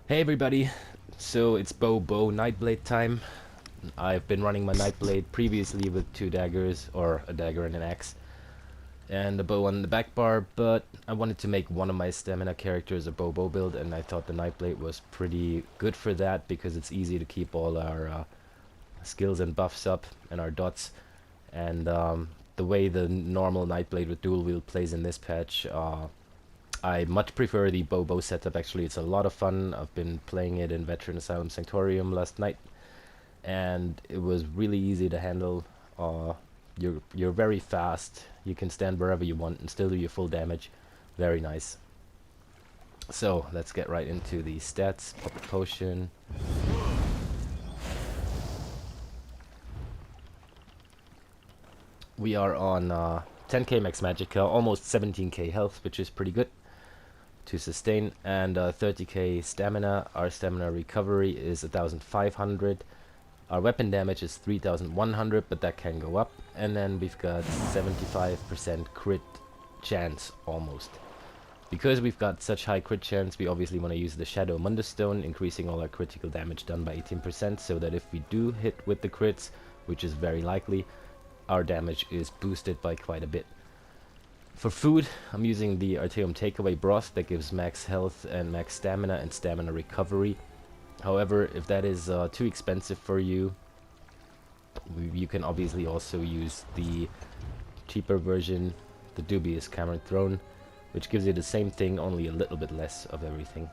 Hey everybody, so it's Nightblade time. I've been running my Nightblade previously with two daggers, or a dagger and an axe, and a bow on the back bar, but I wanted to make one of my stamina characters a bow build, and I thought the Nightblade was pretty good for that because it's easy to keep all our skills and buffs up and our dots, and the way the normal Nightblade with dual wield plays in this patch, I much prefer the bow setup. Actually, it's a lot of fun. I've been playing it in Veteran Asylum Sanctorium last night, and it was really easy to handle. You're very fast. You can stand wherever you want and still do your full damage. Very nice. So let's get right into the stats. Pop a potion. We are on 10k max magicka, almost 17k health, which is pretty good to sustain, and 30k stamina. Our stamina recovery is 1500. Our weapon damage is 3100, but that can go up. And then we've got 75% crit chance almost. Because we've got such high crit chance, we obviously want to use the Shadow Mundus Stone, increasing all our critical damage done by 18%, so that if we do hit with the crits, which is very likely, our damage is boosted by quite a bit. For food, I'm using the Arteum Takeaway Broth that gives max health and max stamina and stamina recovery. However, if that is too expensive for you, you can obviously also use the cheaper version, the Dubious Cameron Throne, which gives you the same thing, only a little bit less of everything.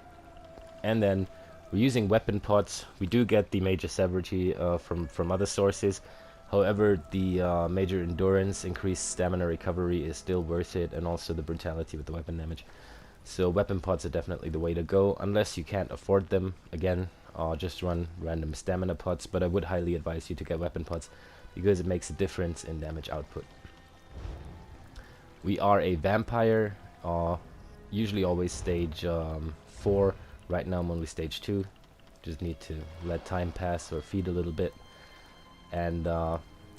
And then we're using weapon pots. We do get the Major Severity from other sources. However, the Major Endurance, increased stamina recovery is still worth it, and also the Brutality with the weapon damage. So weapon pots are definitely the way to go, unless you can't afford them. Again, just run random stamina pots, but I would highly advise you to get weapon pots, because it makes a difference in damage output. We are a vampire, usually always stage 4. Right now I'm only stage 2. Just need to let time pass or feed a little bit. And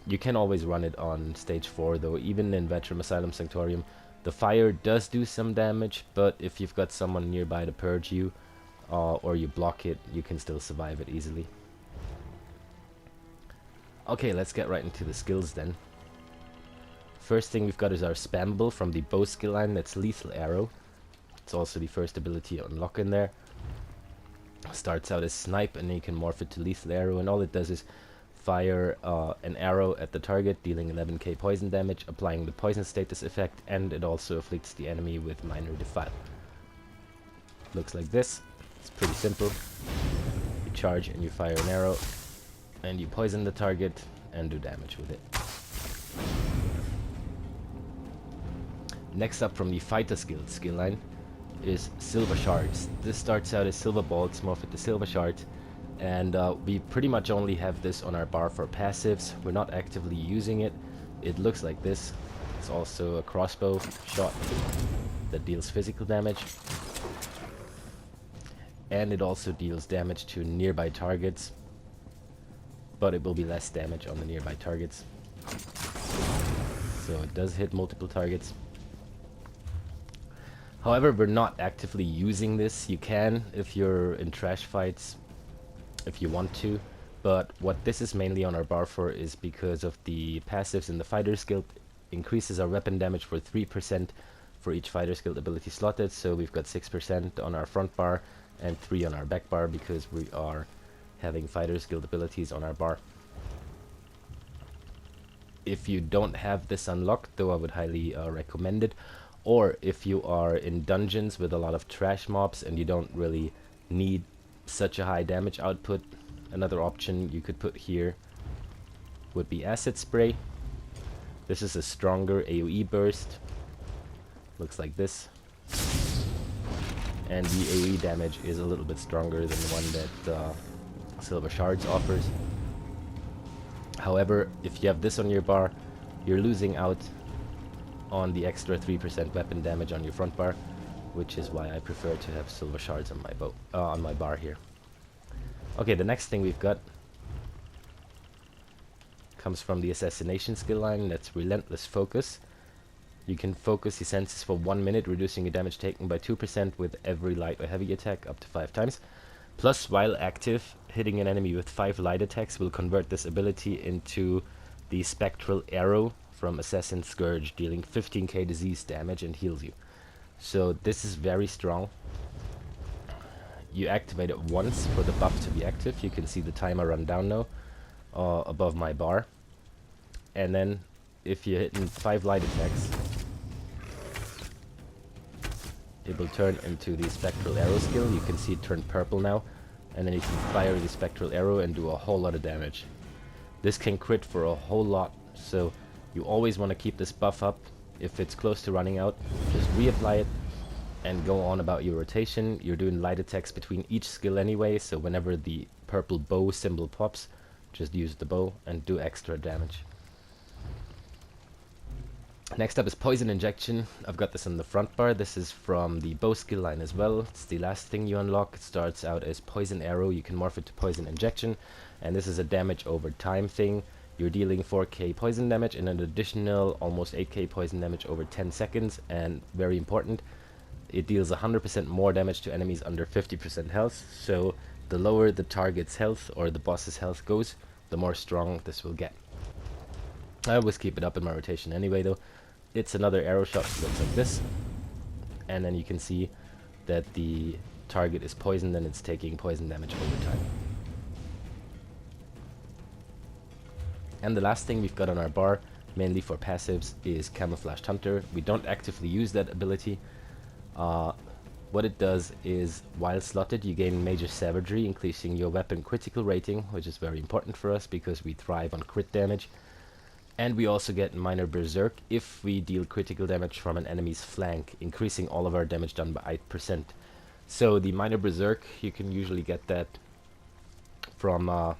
you can always run it on stage 4, though. Even in Veteran Asylum Sanctorium, the fire does do some damage, but if you've got someone nearby to purge you, or you block it, you can still survive it easily. Okay, let's get right into the skills then. First thing we've got is our spammable from the bow skill line. That's Lethal Arrow. It's also the first ability to unlock in there. Starts out as Snipe, and then you can morph it to Lethal Arrow, and all it does is fire an arrow at the target, dealing 11k poison damage, applying the poison status effect, and it also afflicts the enemy with minor defile. Looks like this. It's pretty simple. You charge and you fire an arrow, and you poison the target and do damage with it. Next up from the fighter skill line is Silver Shards. This starts out as Silver Bolts, morph it to Silver Shards. And we pretty much only have this on our bar for passives. We're not actively using it. It looks like this. It's also a crossbow shot that deals physical damage. And it also deals damage to nearby targets, but it will be less damage on the nearby targets. So it does hit multiple targets. However, we're not actively using this. You can if you're in trash fights, if you want to, but what this is mainly on our bar for is because of the passives in the fighter skill. Increases our weapon damage for 3% for each fighter skill ability slotted, so we've got 6% on our front bar and 3 on our back bar, because we are having fighter skill abilities on our bar. If you don't have this unlocked, though, I would highly recommend it. Or if you are in dungeons with a lot of trash mobs and you don't really need such a high damage output, another option you could put here would be Acid Spray. This is a stronger AoE burst. Looks like this. And the AoE damage is a little bit stronger than the one that Silver Shards offers. However, if you have this on your bar, you're losing out on the extra 3% weapon damage on your front bar, which is why I prefer to have Silver Shards on my on my bar here. Okay, the next thing we've got comes from the Assassination skill line. That's Relentless Focus. You can focus your senses for 1 minute, reducing your damage taken by 2% with every light or heavy attack up to 5 times. Plus, while active, hitting an enemy with 5 light attacks will convert this ability into the Spectral Arrow from Assassin's Scourge, dealing 15k disease damage and heals you. So this is very strong. You activate it once for the buff to be active. You can see the timer run down now above my bar. And then if you're hitting 5 light attacks, it will turn into the Spectral Arrow skill. You can see it turn purple now. And then you can fire the Spectral Arrow and do a whole lot of damage. This can crit for a whole lot, so you always want to keep this buff up. If it's close to running out, just reapply it and go on about your rotation. You're doing light attacks between each skill anyway, so whenever the purple bow symbol pops, just use the bow and do extra damage. Next up is Poison Injection. I've got this on the front bar. This is from the bow skill line as well. It's the last thing you unlock. It starts out as Poison Arrow. You can morph it to Poison Injection. And this is a damage over time thing. You're dealing 4k poison damage and an additional almost 8k poison damage over 10 seconds. And very important, it deals 100% more damage to enemies under 50% health. So the lower the target's health or the boss's health goes, the more strong this will get. I always keep it up in my rotation anyway though. It's another arrow shot that looks like this. And then you can see that the target is poisoned and it's taking poison damage over time. And the last thing we've got on our bar, mainly for passives, is Camouflaged Hunter. We don't actively use that ability. What it does is, while slotted, you gain Major Savagery, increasing your weapon critical rating, which is very important for us because we thrive on crit damage. And we also get Minor Berserk if we deal critical damage from an enemy's flank, increasing all of our damage done by 8%. So the Minor Berserk, you can usually get that from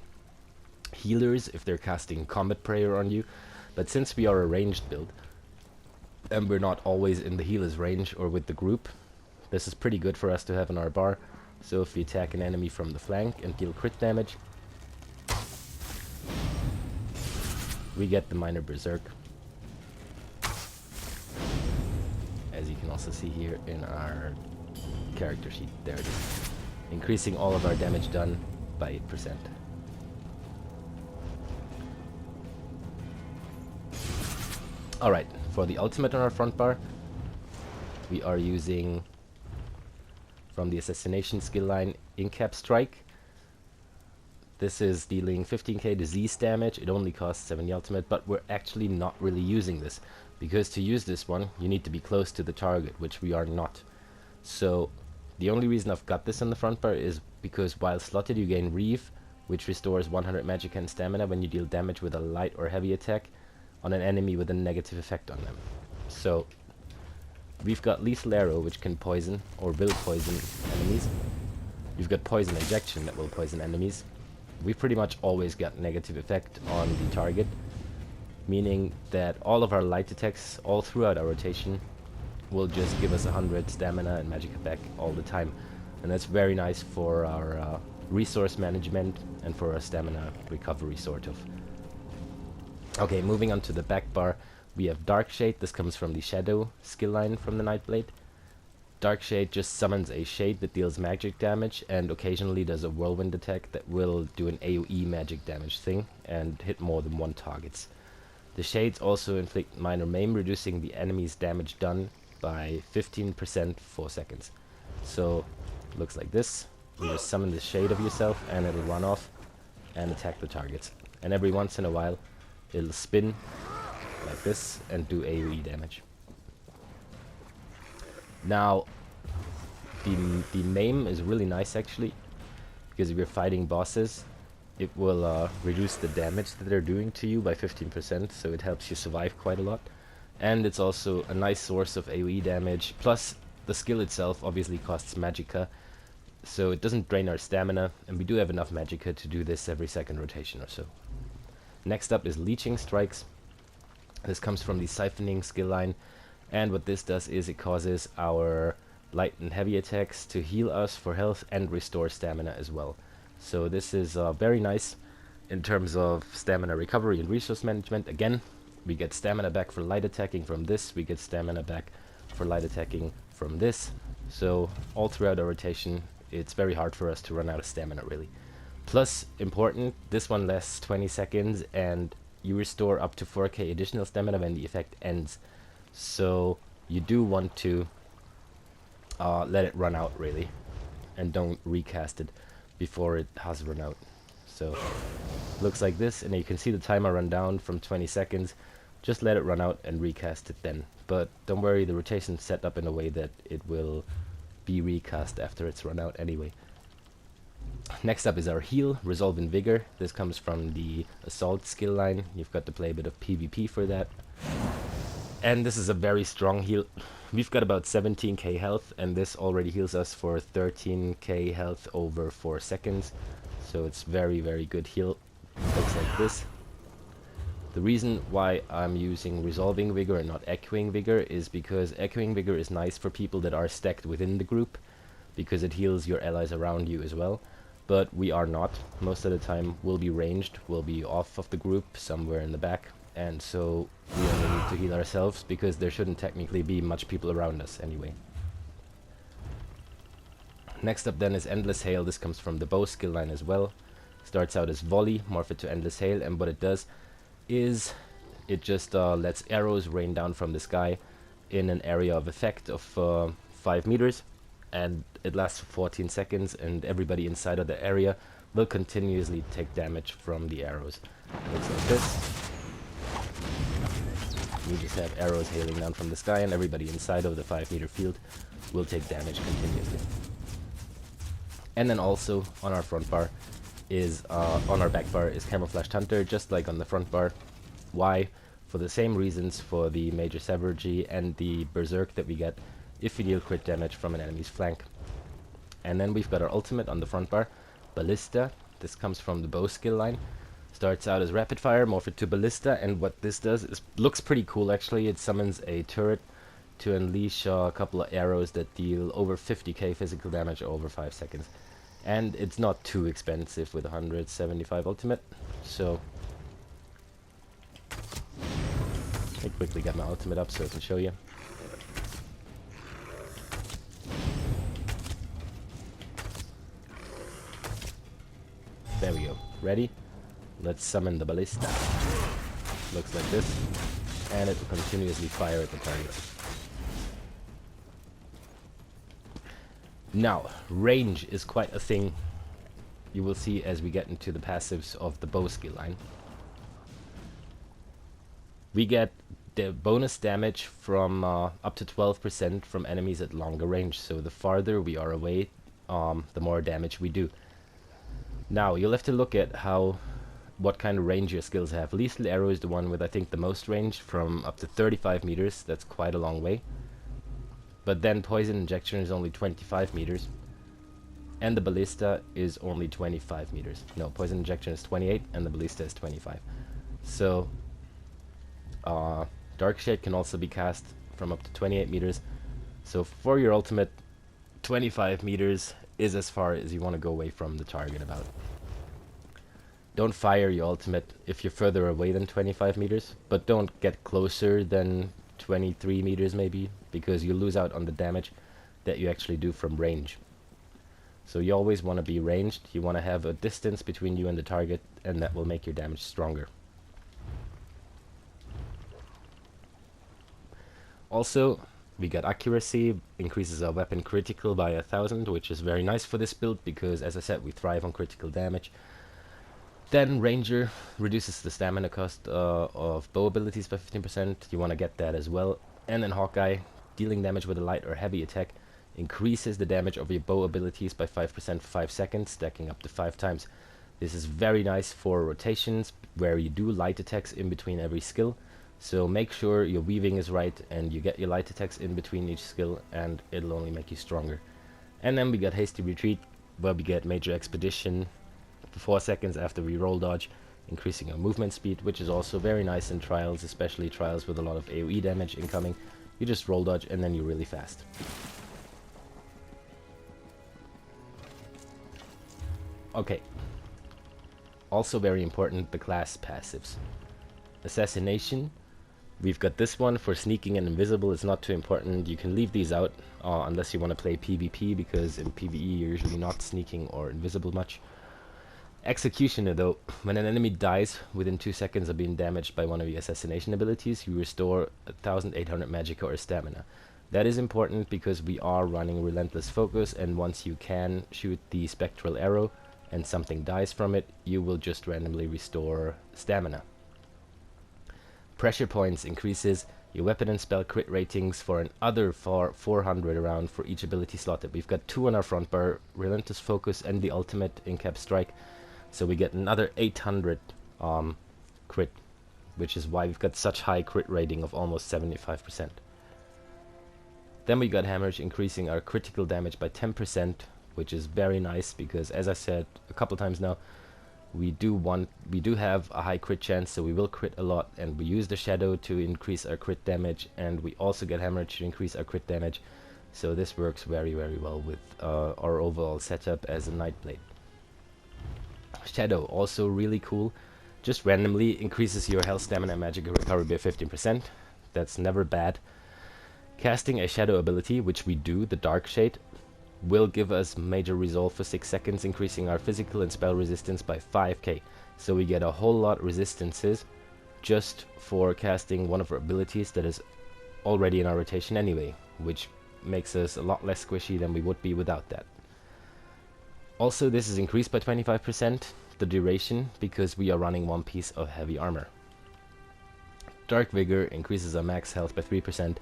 healers if they're casting Combat Prayer on you. But since we are a ranged build, and we're not always in the healer's range or with the group, this is pretty good for us to have in our bar. So if we attack an enemy from the flank and deal crit damage, we get the Minor Berserk, as you can also see here in our character sheet. There it is, increasing all of our damage done by 8%. Alright, for the ultimate on our front bar, we are using, from the Assassination skill line, Incap Strike. This is dealing 15k disease damage. It only costs 7 the ultimate, but we're actually not really using this, because to use this one you need to be close to the target, which we are not. So the only reason I've got this on the front bar is because while slotted you gain Reeve, which restores 100 magic and stamina when you deal damage with a light or heavy attack on an enemy with a negative effect on them. So we've got Lethal Arrow, which can poison or will poison enemies. You've got Poison Injection that will poison enemies. We pretty much always got negative effect on the target, meaning that all of our light attacks all throughout our rotation will just give us 100 stamina and magic back all the time. And that's very nice for our resource management and for our stamina recovery, sort of. Okay, moving on to the back bar, we have Dark Shade. This comes from the Shadow skill line from the Nightblade. Dark Shade just summons a shade that deals magic damage and occasionally does a whirlwind attack that will do an AoE magic damage thing and hit more than one targets. The shades also inflict minor maim, reducing the enemy's damage done by 15% for seconds. So looks like this. You just summon the shade of yourself and it'll run off and attack the targets. And every once in a while it'll spin like this and do AoE damage. Now the maim is really nice actually, because if you're fighting bosses it will reduce the damage that they're doing to you by 15%, so it helps you survive quite a lot. And it's also a nice source of AoE damage, plus the skill itself obviously costs magicka, so it doesn't drain our stamina, and we do have enough magicka to do this every second rotation or so. Next up is Leeching Strikes. This comes from the Siphoning skill line, and what this does is it causes our light and heavy attacks to heal us for health and restore stamina as well. So this is very nice in terms of stamina recovery and resource management. Again, we get stamina back for light attacking from this, we get stamina back for light attacking from this. So all throughout our rotation it's very hard for us to run out of stamina, really. Plus, important, this one lasts 20 seconds, and you restore up to 4k additional stamina when the effect ends. So you do want to let it run out, really, and don't recast it before it has run out. So looks like this, and you can see the timer run down from 20 seconds. Just let it run out and recast it then. But don't worry, the rotation's set up in a way that it will be recast after it's run out anyway. Next up is our heal, Resolve in Vigor. This comes from the Assault skill line. You've got to play a bit of PvP for that. And this is a very strong heal. We've got about 17k health, and this already heals us for 13k health over 4 seconds. So it's very, very good heal. Looks like this. The reason why I'm using Resolving Vigor and not Echoing Vigor is because Echoing Vigor is nice for people that are stacked within the group, because it heals your allies around you as well. But we are not. Most of the time we'll be ranged, we'll be off of the group somewhere in the back, and so we only need to heal ourselves because there shouldn't technically be much people around us anyway. Next up then is Endless Hail. This comes from the bow skill line as well. Starts out as Volley, morph it to Endless Hail, and what it does is it just lets arrows rain down from the sky in an area of effect of 5 meters, and it lasts for 14 seconds, and everybody inside of the area will continuously take damage from the arrows. Looks like this. You just have arrows hailing down from the sky, and everybody inside of the 5-meter field will take damage continuously. And then also on our front bar is, on our back bar is Camouflaged Hunter, just like on the front bar. Why? For the same reasons for the Major Savagery and the Berserk that we get if we deal crit damage from an enemy's flank. And then we've got our ultimate on the front bar, Ballista. This comes from the bow skill line. Starts out as rapid fire, morph it to Ballista, and what this does is looks pretty cool actually. It summons a turret to unleash a couple of arrows that deal over 50k physical damage over 5 seconds. And it's not too expensive with 175 ultimate, so let me quickly get my ultimate up so I can show you. There we go. Ready? Let's summon the Ballista. Looks like this, and it will continuously fire at the target. Now, range is quite a thing you will see as we get into the passives of the bow skill line. We get the bonus damage from up to 12% from enemies at longer range, so the farther we are away, the more damage we do. Now, you'll have to look at what kind of range your skills have. Lethal Arrow is the one with, I think, the most range, from up to 35 meters. That's quite a long way. But then Poison Injection is only 25 meters. And the Ballista is only 25 meters. No, Poison Injection is 28 and the Ballista is 25. So, Dark Shade can also be cast from up to 28 meters. So for your ultimate, 25 meters is as far as you want to go away from the target about. Don't fire your ultimate if you're further away than 25 meters, but don't get closer than 23 meters maybe, because you lose out on the damage that you actually do from range. So you always want to be ranged, you want to have a distance between you and the target, and that will make your damage stronger. Also, we got accuracy, increases our weapon critical by 1000, which is very nice for this build because, as I said, we thrive on critical damage. Then Ranger reduces the stamina cost of bow abilities by 15%, you want to get that as well. And then Hawkeye, dealing damage with a light or heavy attack, increases the damage of your bow abilities by 5% for 5 seconds, stacking up to 5 times. This is very nice for rotations, where you do light attacks in between every skill. So make sure your weaving is right and you get your light attacks in between each skill, and it'll only make you stronger. And then we got Hasty Retreat, where we get Major Expedition for 4 seconds after we roll dodge, increasing our movement speed, which is also very nice in trials, especially trials with a lot of AoE damage incoming. You just roll dodge and then you're really fast. Okay. Also very important, the class passives. Assassination. We've got this one for sneaking and invisible. It's not too important. You can leave these out unless you want to play PvP, because in PvE you're usually not sneaking or invisible much. Executioner, though, when an enemy dies within 2 seconds of being damaged by one of your assassination abilities, you restore 1800 magicka or stamina. That is important because we are running Relentless Focus, and once you can shoot the spectral arrow and something dies from it, you will just randomly restore stamina. Pressure points increases your weapon and spell crit ratings for another 400 around for each ability slotted. We've got 2 on our front bar, Relentless Focus and the ultimate in-cap strike. So we get another 800 crit, which is why we've got such high crit rating of almost 75%. Then we got Hammerage, increasing our critical damage by 10%, which is very nice because, as I said a couple times now, we do have a high crit chance, so we will crit a lot, and we use the Shadow to increase our crit damage, and we also get Hammerage to increase our crit damage. So this works very, very well with our overall setup as a Nightblade. Shadow, also really cool, just randomly increases your health, stamina, and magic recovery by 15%. That's never bad. Casting a Shadow ability, which we do, the Dark Shade, will give us major resolve for 6 seconds, increasing our physical and spell resistance by 5k. So we get a whole lot resistances just for casting one of our abilities that is already in our rotation anyway, which makes us a lot less squishy than we would be without that. Also, this is increased by 25%, the duration, because we are running 1 piece of heavy armor. Dark Vigor increases our max health by 3%.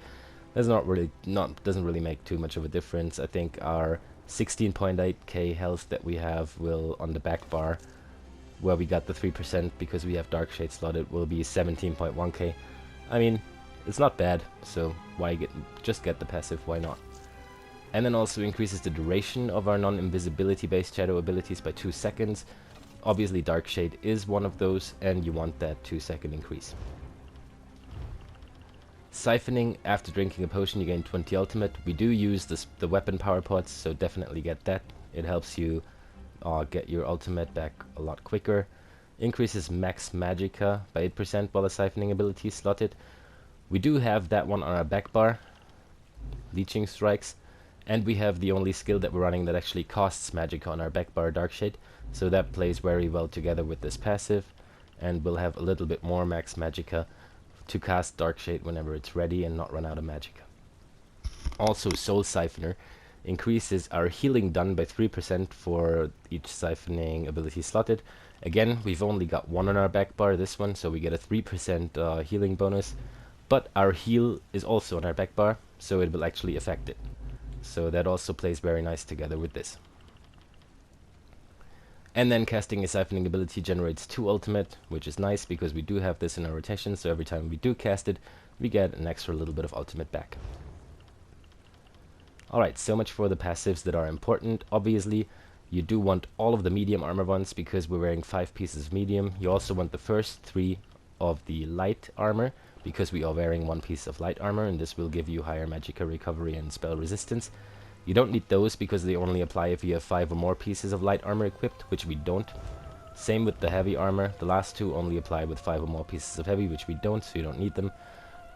That's doesn't really make too much of a difference. I think our 16.8k health that we have will, on the back bar, where we got the 3% because we have Dark Shade slotted, will be 17.1k. I mean, it's not bad, so just get the passive, why not? And then also increases the duration of our non-invisibility based shadow abilities by 2 seconds. Obviously Dark Shade is one of those, and you want that 2-second increase. Siphoning, after drinking a potion you gain 20 ultimate. We do use the weapon power pods, so definitely get that. It helps you get your ultimate back a lot quicker. Increases max magicka by 8% while the siphoning ability is slotted. We do have that one on our back bar, Leeching Strikes. And we have the only skill that we're running that actually costs magicka on our back bar, Dark Shade. So that plays very well together with this passive. And we'll have a little bit more max magicka to cast Dark Shade whenever it's ready and not run out of magicka. Also, Soul Siphoner increases our healing done by 3% for each siphoning ability slotted. Again, we've only got 1 on our back bar, this one, so we get a 3% healing bonus. But our heal is also on our back bar, so it will actually affect it. So that also plays very nice together with this. And then casting a siphoning ability generates 2 ultimate, which is nice because we do have this in our rotation, so every time we do cast it, we get an extra little bit of ultimate back. Alright, so much for the passives that are important. Obviously, you do want all of the medium armor ones because we're wearing 5 pieces of medium. You also want the first 3 of the light armor, because we are wearing 1 piece of light armor, and this will give you higher magicka recovery and spell resistance. You don't need those because they only apply if you have 5 or more pieces of light armor equipped, which we don't. Same with the heavy armor. The last 2 only apply with 5 or more pieces of heavy, which we don't, so you don't need them.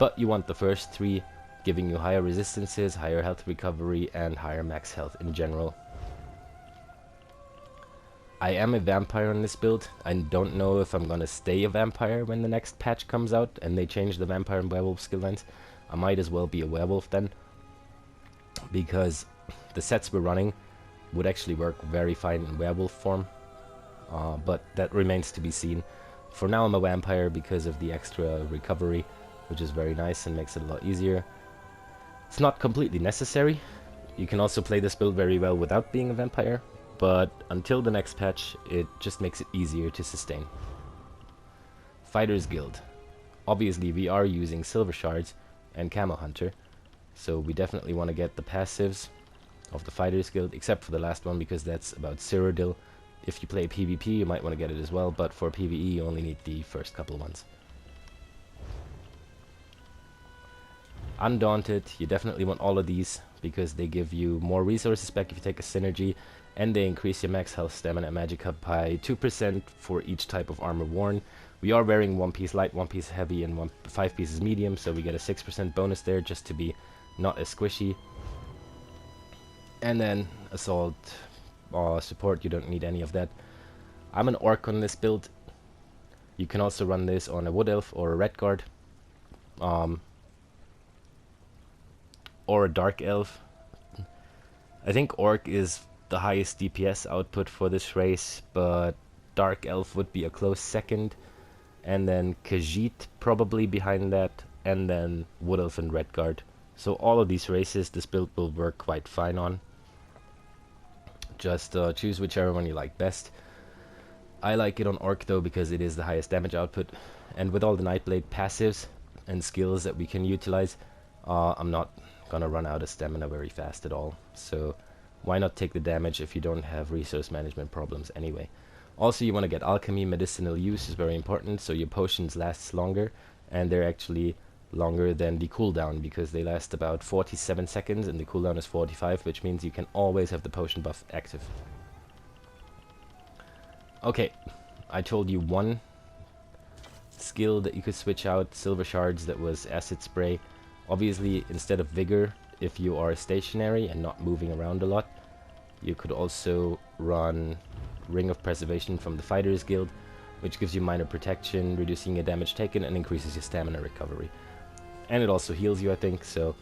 But you want the first 3, giving you higher resistances, higher health recovery, and higher max health in general. I am a vampire on this build. I don't know if I'm gonna stay a vampire when the next patch comes out and they change the vampire and werewolf skill lines. I might as well be a werewolf then, because the sets we're running would actually work very fine in werewolf form, but that remains to be seen. For now I'm a vampire because of the extra recovery, which is very nice and makes it a lot easier. It's not completely necessary. You can also play this build very well without being a vampire, but until the next patch, it just makes it easier to sustain. Fighters Guild. Obviously, we are using Silver Shards and Camo Hunter, so we definitely want to get the passives of the Fighters Guild, except for the last one, because that's about Cyrodiil. If you play PvP, you might want to get it as well, but for PvE, you only need the first couple ones. Undaunted, you definitely want all of these, because they give you more resources back if you take a synergy, and they increase your max health, stamina, and magicka by 2% for each type of armor worn. We are wearing 1 piece light, 1 piece heavy, and 5 pieces medium, so we get a 6% bonus there just to be not as squishy. And then assault, support, you don't need any of that. I'm an orc on this build. You can also run this on a wood elf or a red guard, or a dark elf. I think orc is the highest DPS output for this race, but dark elf would be a close second, and then Khajiit probably behind that, and then wood elf and red guard. So all of these races this build will work quite fine on. Just choose whichever one you like best. I like it on orc though because it is the highest damage output, and with all the Nightblade passives and skills that we can utilize, I'm not gonna run out of stamina very fast at all, so why not take the damage if you don't have resource management problems anyway. Also, you want to get alchemy. Medicinal use is very important, so your potions last longer, and they're actually longer than the cooldown because they last about 47 seconds and the cooldown is 45, which means you can always have the potion buff active. Okay, I told you one skill that you could switch out, silver shards, that was acid spray. Obviously, instead of vigor, if you are stationary and not moving around a lot, you could also run Ring of Preservation from the Fighters Guild, which gives you minor protection, reducing your damage taken, and increases your stamina recovery. And it also heals you, I think, so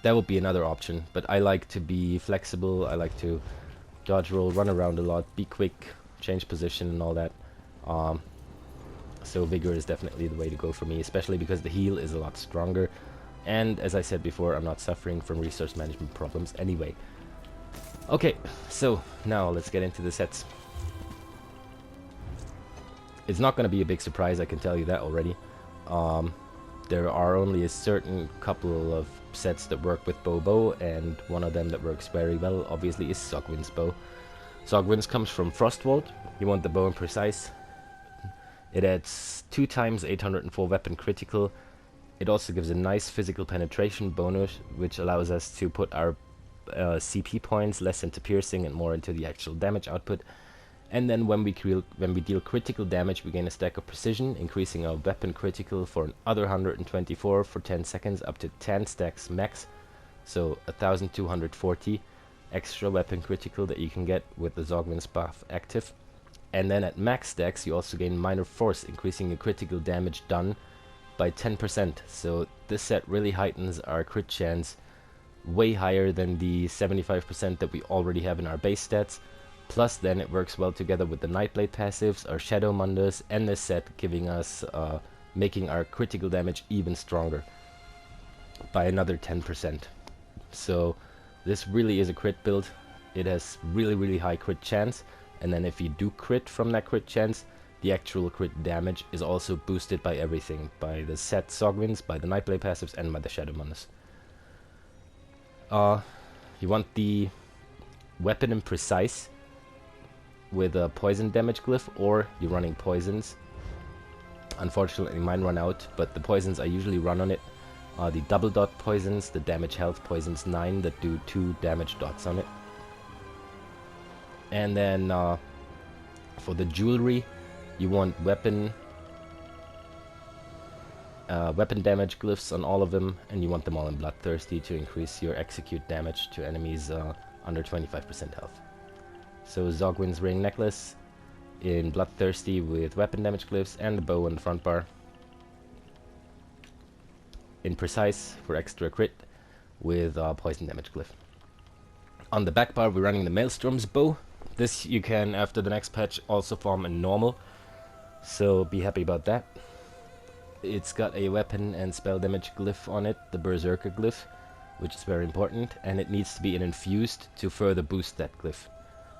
that would be another option. But I like to be flexible, I like to dodge roll, run around a lot, be quick, change position and all that. So vigor is definitely the way to go for me, especially because the heal is a lot stronger. And as I said before, I'm not suffering from resource management problems anyway. Okay, so now let's get into the sets. It's not going to be a big surprise, I can tell you that already. There are only a certain couple of sets that work with bow, and one of them that works very well obviously is Zogwin's bow. Zogwin's comes from Frostwald. You want the bow and precise. It adds 2 times 804 weapon critical. It also gives a nice physical penetration bonus, which allows us to put our CP points less into piercing and more into the actual damage output. And then when we deal critical damage, we gain a stack of precision, increasing our weapon critical for another 124 for 10 seconds, up to 10 stacks max. So 1240 extra weapon critical that you can get with the Zogwin's buff active. And then at max stacks, you also gain minor force, increasing your critical damage done by 10%. So this set really heightens our crit chance way higher than the 75% that we already have in our base stats. Plus then it works well together with the Nightblade passives, our Shadow Mundus, and this set giving us, making our critical damage even stronger by another 10%. So this really is a crit build. It has really high crit chance, and then if you do crit from that crit chance, the actual crit damage is also boosted by everything, by the set Zogwins, by the Nightblade passives, and by the Shadow Mundus. You want the weapon and precise with a poison damage glyph, or you're running poisons. Unfortunately mine run out, but the poisons I usually run on it are the double dot poisons, the damage health poisons 9 that do 2 damage dots on it. And then for the jewelry, you want weapon damage glyphs on all of them, and you want them all in Bloodthirsty to increase your execute damage to enemies under 25% health. So Zogwin's ring necklace in Bloodthirsty with weapon damage glyphs, and the bow on the front bar in precise for extra crit with poison damage glyph. On the back bar we're running the Maelstrom's bow. This you can, after the next patch, also farm in normal, so be happy about that. It's got a weapon and spell damage glyph on it, the Berserker glyph, which is very important, and it needs to be infused to further boost that glyph.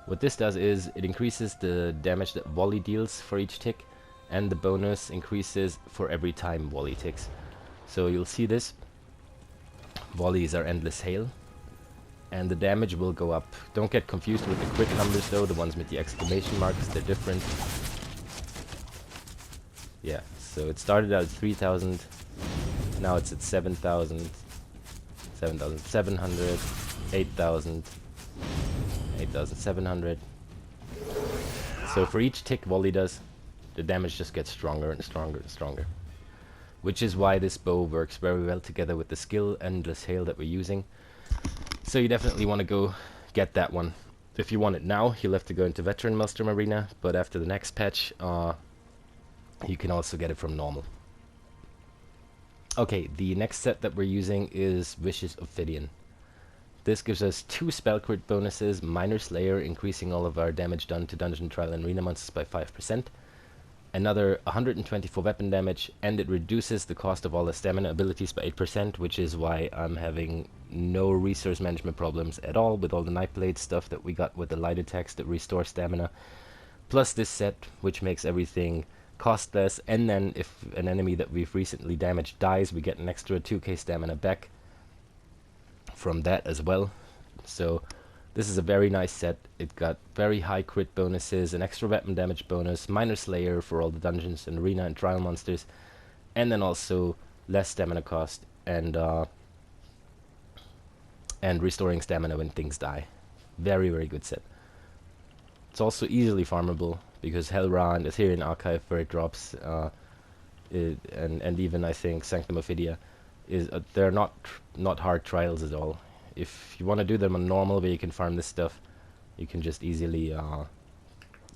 What this does is it increases the damage that volley deals for each tick, and the bonus increases for every time volley ticks. So you'll see this. Volleys are endless hail, and the damage will go up. Don't get confused with the crit numbers though, the ones with the exclamation marks, they're different. Yeah, so it started out at 3,000, now it's at 7,000, 7,700, 8,000, 8,700. So for each tick volley does, the damage just gets stronger and stronger and stronger. Which is why this bow works very well together with the skill Endless Hail that we're using. So you definitely want to go get that one. If you want it now, you'll have to go into Veteran Maelstrom Arena, but after the next patch, you can also get it from normal. Okay, the next set that we're using is Vicious Ophidian. This gives us 2 spell crit bonuses, Minor Slayer, increasing all of our damage done to Dungeon Trial and Arena monsters by 5%, another 124 weapon damage, and it reduces the cost of all the stamina abilities by 8%, which is why I'm having no resource management problems at all with all the Nightblade stuff that we got with the light attacks that restore stamina, plus this set, which makes everything cost less, and then if an enemy that we've recently damaged dies, we get an extra 2k stamina back from that as well. So this is a very nice set. It got very high crit bonuses, an extra weapon damage bonus, Minor Slayer for all the dungeons and arena and trial monsters, and then also less stamina cost and restoring stamina when things die. Very, very good set. It's also easily farmable because Hellra and Ethereal Archive, where it drops, and even I think Sanctum Ophidia, is they're not hard trials at all. If you want to do them on normal where you can farm this stuff, you can just easily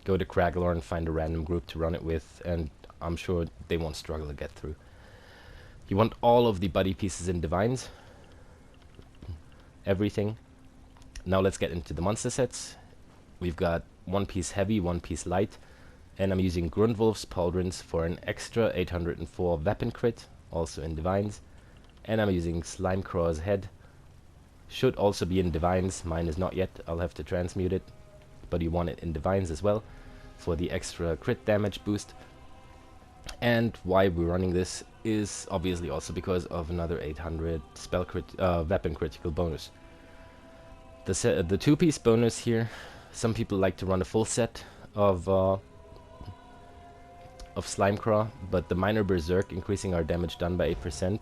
go to Craglor and find a random group to run it with, and I'm sure they won't struggle to get through. You want all of the buddy pieces in Divines. Everything. Now let's get into the monster sets. We've got 1 piece heavy, 1 piece light, and I'm using Grundwolf's Pauldrons for an extra 804 weapon crit, also in Divines, and I'm using Slimecraw's Head. Should also be in Divines, mine is not yet, I'll have to transmute it, but you want it in Divines as well for the extra crit damage boost. And why we're running this is obviously also because of another 800 spell crit, weapon critical bonus. The 2-piece bonus here, some people like to run a full set of Slimecraw, but the Minor Berserk increasing our damage done by 8%,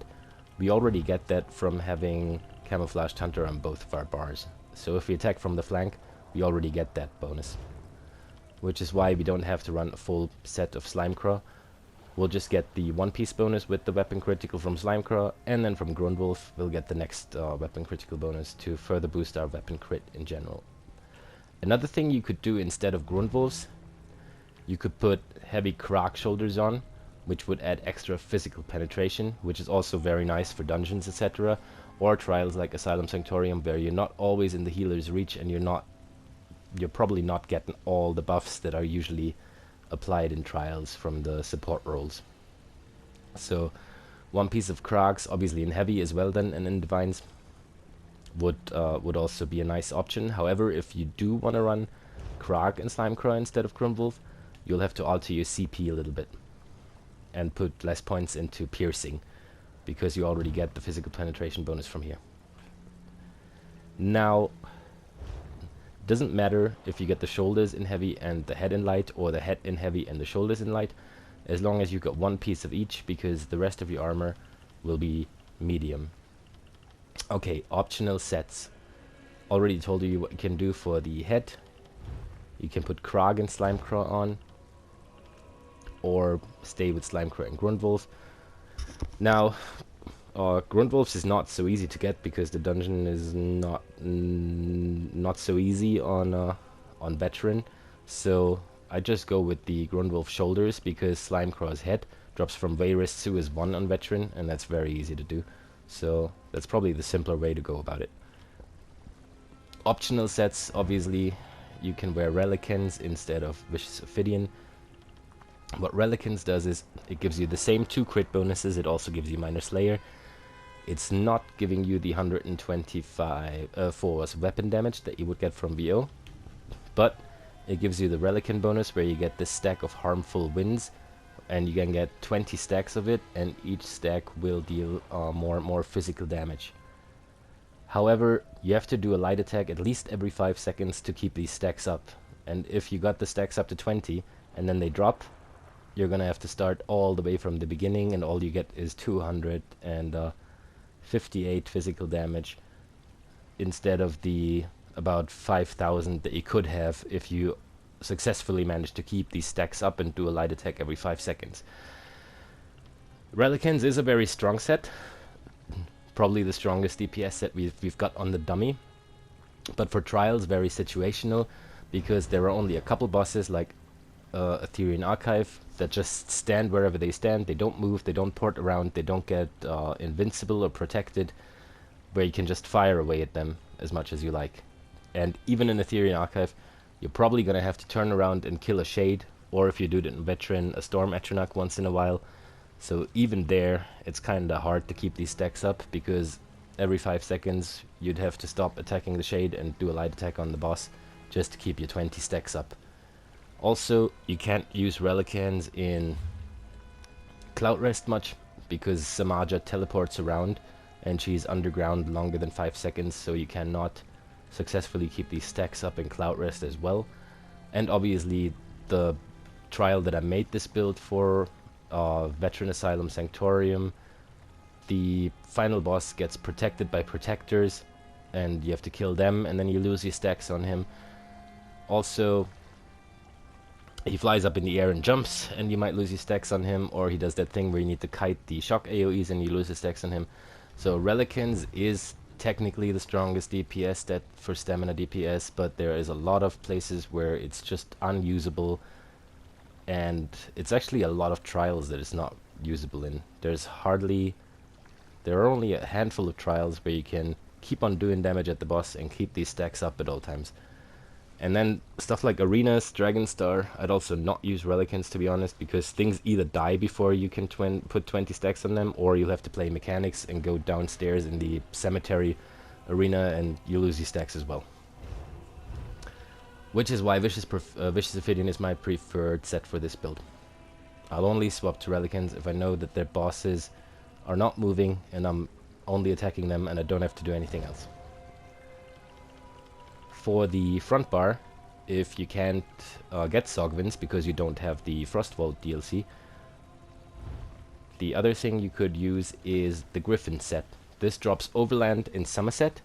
we already get that from having Camouflaged Hunter on both of our bars. So if we attack from the flank, we already get that bonus. Which is why we don't have to run a full set of Slimecraw. We'll just get the 1-piece bonus with the weapon critical from Slimecraw, and then from Grundwolf we'll get the next weapon critical bonus to further boost our weapon crit in general. Another thing you could do instead of Grundwolf's, you could put heavy Krag shoulders on, which would add extra physical penetration, which is also very nice for dungeons, etc. Or trials like Asylum Sanctorium, where you're not always in the healer's reach and you're probably not getting all the buffs that are usually applied in trials from the support roles. So 1 piece of Krags, obviously in heavy as well then, and in Divines would also be a nice option. However, if you do want to run Krag and Slimecraw instead of Grundwolf, you'll have to alter your CP a little bit and put less points into piercing, because you already get the physical penetration bonus from here. Now, doesn't matter if you get the shoulders in heavy and the head in light, or the head in heavy and the shoulders in light, as long as you got 1 piece of each, because the rest of your armor will be medium. Okay, optional sets. Already told you what you can do for the head. You can put Krag and Slimecraw on, or stay with Slimecraw and Grundwolf. Now, Grundwolf's is not so easy to get because the dungeon is not so easy on veteran. So I just go with the Grundwolf shoulders, because Slimecraw's head drops from Wayrest to is 1 on veteran, and that's very easy to do. So that's probably the simpler way to go about it. Optional sets, obviously, you can wear Relicans instead of Vicious Ophidian. What Relicans does is it gives you the same 2 crit bonuses, it also gives you Minor Slayer. It's not giving you the 125 force weapon damage that you would get from VO, but it gives you the Relican bonus where you get this stack of harmful winds, and you can get 20 stacks of it, and each stack will deal more and more physical damage. However, you have to do a light attack at least every 5 seconds to keep these stacks up, and if you got the stacks up to 20 and then they drop, you're gonna have to start all the way from the beginning, and all you get is 258 physical damage instead of the about 5,000 that you could have if you successfully manage to keep these stacks up and do a light attack every 5 seconds. Relicans is a very strong set, probably the strongest DPS set we've got on the dummy, but for trials very situational, because there are only a couple bosses like Ethereal Archive that just stand wherever they stand. They don't move, they don't port around, they don't get invincible or protected, where you can just fire away at them as much as you like. And even in Ethereal Archive, you're probably going to have to turn around and kill a Shade, or if you do it in Veteran, a Storm Atronach once in a while. So even there, it's kinda hard to keep these stacks up, because every 5 seconds you'd have to stop attacking the Shade and do a light attack on the boss just to keep your 20 stacks up. Also, you can't use Relicans in Cloud Rest much, because Samaja teleports around and she's underground longer than 5 seconds, so you cannot successfully keep these stacks up in Cloud Rest as well. And obviously the trial that I made this build for, Veteran Asylum Sanctorium, the final boss gets protected by protectors and you have to kill them, and then you lose your stacks on him. Also, he flies up in the air and jumps and you might lose your stacks on him, or he does that thing where you need to kite the shock AoEs and you lose your stacks on him. So Relicans is technically the strongest DPS stat for stamina DPS, but there is a lot of places where it's just unusable, and it's actually a lot of trials that it's not usable in. There are only a handful of trials where you can keep on doing damage at the boss and keep these stacks up at all times. And then stuff like Arenas, Dragonstar, I'd also not use Relicans, to be honest, because things either die before you can put 20 stacks on them, or you'll have to play mechanics and go downstairs in the cemetery arena and you lose your stacks as well. Which is why Vicious Ophidian is my preferred set for this build. I'll only swap to Relicans if I know that their bosses are not moving and I'm only attacking them and I don't have to do anything else. For the front bar, if you can't get Sogvins because you don't have the Frostvault DLC, the other thing you could use is the Griffin set. This drops Overland in Somerset,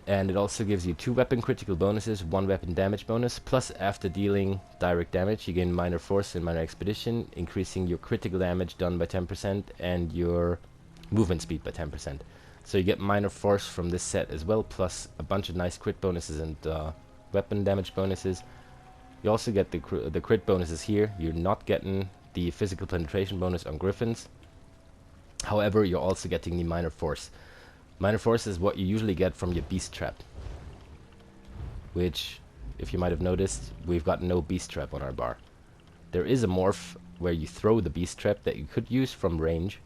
and it also gives you 2 weapon critical bonuses, 1 weapon damage bonus, plus after dealing direct damage you gain minor force and minor expedition, increasing your critical damage done by 10% and your movement speed by 10%. So you get minor force from this set as well, plus a bunch of nice crit bonuses and weapon damage bonuses. You also get the crit bonuses here. You're not getting the physical penetration bonus on Griffins. However, you're also getting the minor force. Minor force is what you usually get from your beast trap, which, if you might have noticed, we've got no beast trap on our bar. There is a morph where you throw the beast trap that you could use from range.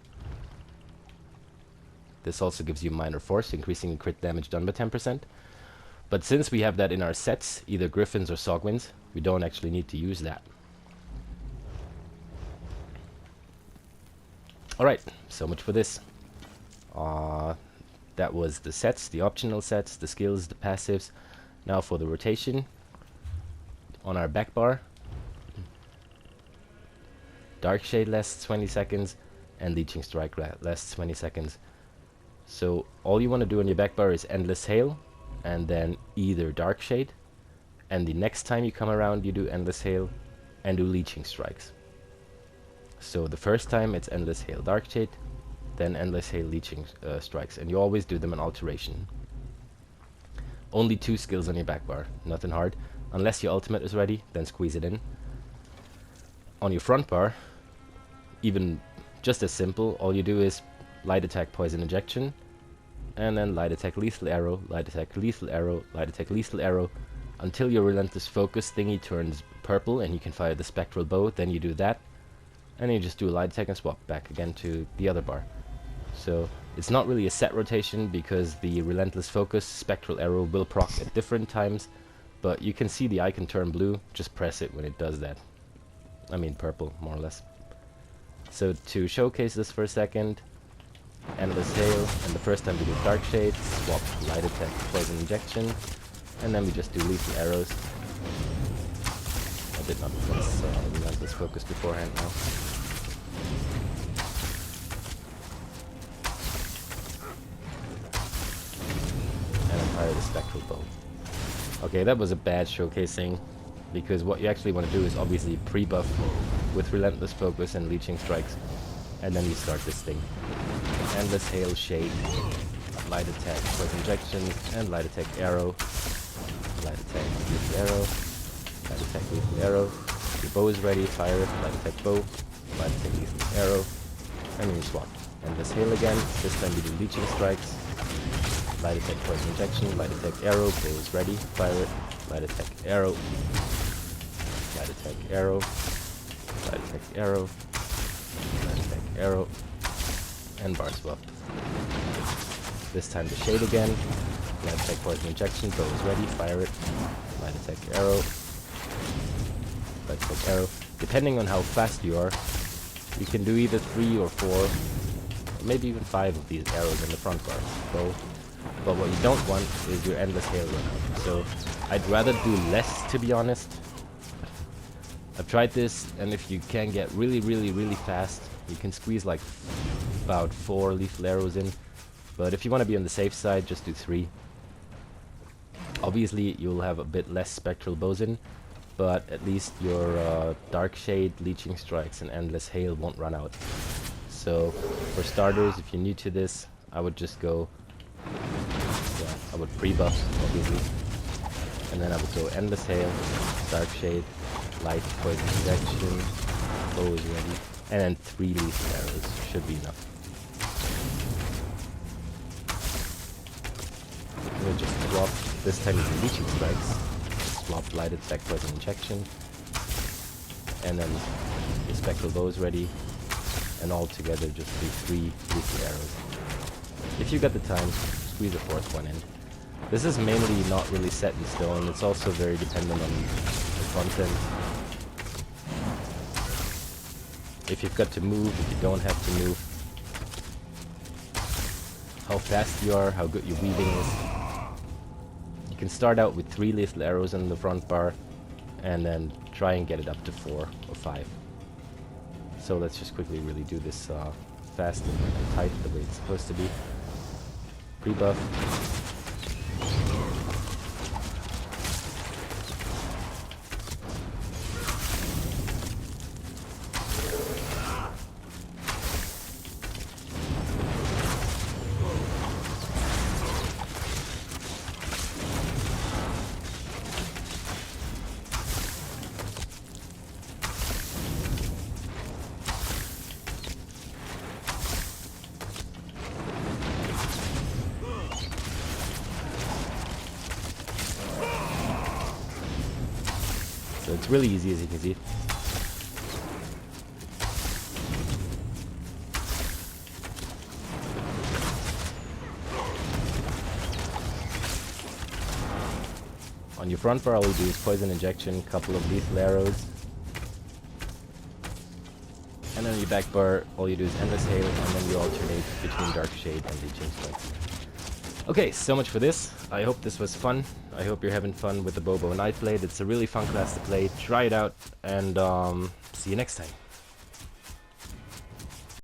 This also gives you minor force, increasing crit damage done by 10%. But since we have that in our sets, either Griffins or Sogwins, we don't actually need to use that. Alright, so much for this. That was the sets, the optional sets, the skills, the passives. Now for the rotation. On our back bar, Dark Shade lasts 20 seconds and Leeching Strike lasts 20 seconds. So all you want to do on your back bar is Endless Hail and then either Dark Shade, and the next time you come around you do Endless Hail and do Leeching Strikes. So the first time it's Endless Hail Dark Shade, then Endless Hail Leeching Strikes, and you always do them in alteration. Only 2 skills on your back bar, nothing hard. Unless your ultimate is ready, then squeeze it in. On your front bar, even just as simple, all you do is Light Attack Poison Injection, and then Light Attack Lethal Arrow, Light Attack Lethal Arrow, Light Attack Lethal Arrow, until your Relentless Focus thingy turns purple and you can fire the Spectral Bow. Then you do that, and then you just do a Light Attack and swap back again to the other bar. So it's not really a set rotation, because the Relentless Focus Spectral Arrow will proc at different times, but you can see the icon turn blue. Just press it when it does that. I mean purple, more or less. So to showcase this for a second, Endless Hail, and the first time we do Dark Shade, swap Light Attack Poison Injection, and then we just do Lethal Arrows. I did not press Relentless Focus beforehand now. And then fire the Spectral Bow. Okay, that was a bad showcasing, because what you actually want to do is obviously pre-buff with Relentless Focus and Leeching Strikes, and then you start this thing. Endless Hail, Shade, Light Attack, Poison Injection, and Light Attack Arrow. Light Attack, Lethal Arrow, Light Attack, Lethal Arrow. Your bow is ready, fire it, Light Attack Bow, Light Attack, Lethal Arrow, and then you swap. Endless Hail again, this time you do Leeching Strikes, Light Attack, Poison Injection, Light Attack Arrow, bow is ready, fire it, Light Attack Arrow, Light Attack Arrow, Light Attack Arrow, Light Attack Arrow, and bar swap. This time the Shade again, Light Attack, Poison Injection, bow is ready, fire it, Light Attack Arrow, Light Attack Arrow. Depending on how fast you are, you can do either 3 or 4, or maybe even 5 of these arrows in the front bar. Bow. But what you don't want is your Endless Hail run out. So I'd rather do less, to be honest. I've tried this, and if you can get really fast, you can squeeze like about 4 lethal arrows in. But if you want to be on the safe side, just do 3. Obviously, you'll have a bit less Spectral Bows in, but at least your Dark Shade, Leeching Strikes, and Endless Hail won't run out. So for starters, if you're new to this, I would just go, I would pre-buff, obviously, and then I would go Endless Hail, Dark Shade, Light, Poison Injection, bow is ready, and then 3 lethal arrows should be enough. We'll just swap, this time it's Leeching Strikes, swap Light Attack, Poison Injection, and then the Spectral Bow is ready, and all together just do 3 lethal arrows. If you got the time, squeeze a 4th one in. This is mainly not really set in stone, it's also very dependent on the content. If you've got to move, if you don't have to move, how fast you are, how good your weaving is. You can start out with 3 lethal arrows in the front bar, and then try and get it up to 4 or 5. So let's just quickly really do this fast and tight the way it's supposed to be. Pre-buff. So it's really easy, as you can see. On your front bar, all you do is Poison Injection, couple of lethal arrows. And then on your back bar, all you do is Endless Hail, and then you alternate between Dark Shade and Leeching Strikes. Okay, so much for this. I hope this was fun. I hope you're having fun with the Bobo Nightblade. It's a really fun class to play. Try it out, and see you next time.